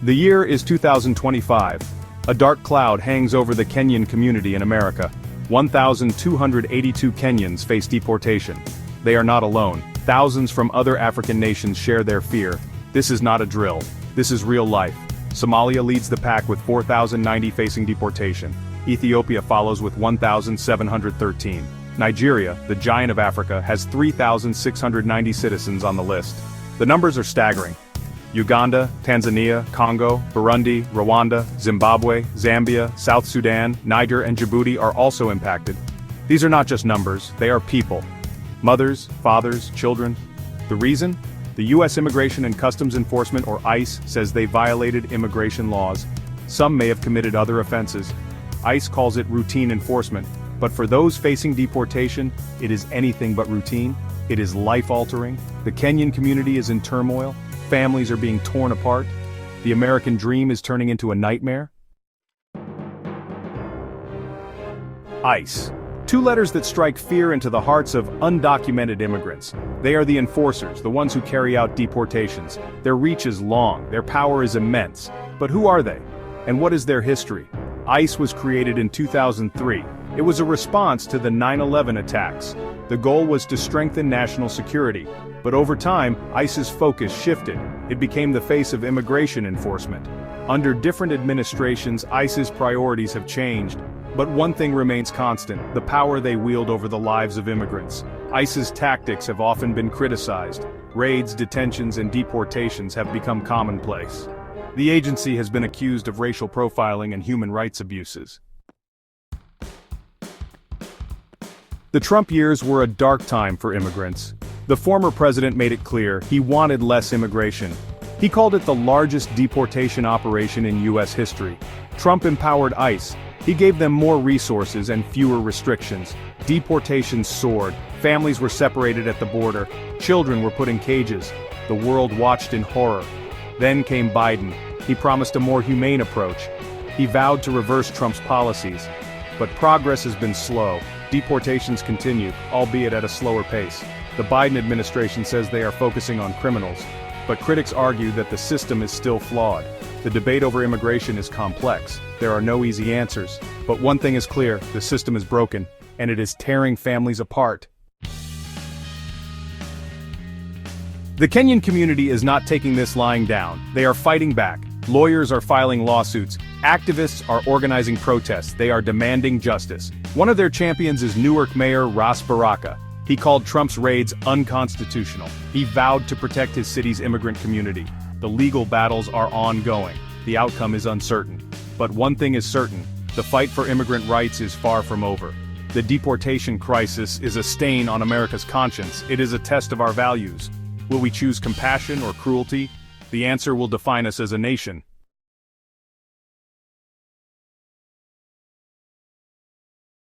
The year is 2025. A dark cloud hangs over the Kenyan community in America. 1,282 Kenyans face deportation. They are not alone. Thousands from other African nations share their fear. This is not a drill. This is real life. Somalia leads the pack with 4,090 facing deportation. Ethiopia follows with 1,713. Nigeria, the giant of Africa, has 3,690 citizens on the list. The numbers are staggering. Uganda, Tanzania, Congo, Burundi, Rwanda, Zimbabwe, Zambia, South Sudan, Niger and Djibouti are also impacted. These are not just numbers, they are people. Mothers, fathers, children. The reason? The U.S. Immigration and Customs Enforcement, or ICE, says they violated immigration laws. Some may have committed other offenses. ICE calls it routine enforcement, but for those facing deportation, it is anything but routine. It is life-altering. The Kenyan community is in turmoil. Families are being torn apart. The American dream is turning into a nightmare. ICE. Two letters that strike fear into the hearts of undocumented immigrants. They are the enforcers, the ones who carry out deportations. Their reach is long, their power is immense. But who are they? And what is their history? ICE was created in 2003. It was a response to the 9/11 attacks. The goal was to strengthen national security. But over time, ICE's focus shifted. It became the face of immigration enforcement. Under different administrations, ICE's priorities have changed. But one thing remains constant: the power they wield over the lives of immigrants. ICE's tactics have often been criticized. Raids, detentions, and deportations have become commonplace. The agency has been accused of racial profiling and human rights abuses. The Trump years were a dark time for immigrants. The former president made it clear he wanted less immigration. He called it the largest deportation operation in U.S. history. Trump empowered ICE. He gave them more resources and fewer restrictions. Deportations soared. Families were separated at the border. Children were put in cages. The world watched in horror. Then came Biden. He promised a more humane approach. He vowed to reverse Trump's policies. But progress has been slow. Deportations continue, albeit at a slower pace. The Biden administration says they are focusing on criminals. But critics argue that the system is still flawed. The debate over immigration is complex. There are no easy answers. But one thing is clear: the system is broken, and it is tearing families apart. The Kenyan community is not taking this lying down. They are fighting back. Lawyers are filing lawsuits. Activists are organizing protests. They are demanding justice. One of their champions is Newark Mayor Ras Baraka. He called Trump's raids unconstitutional. He vowed to protect his city's immigrant community. The legal battles are ongoing. The outcome is uncertain. But one thing is certain: the fight for immigrant rights is far from over. The deportation crisis is a stain on America's conscience. It is a test of our values. Will we choose compassion or cruelty? The answer will define us as a nation.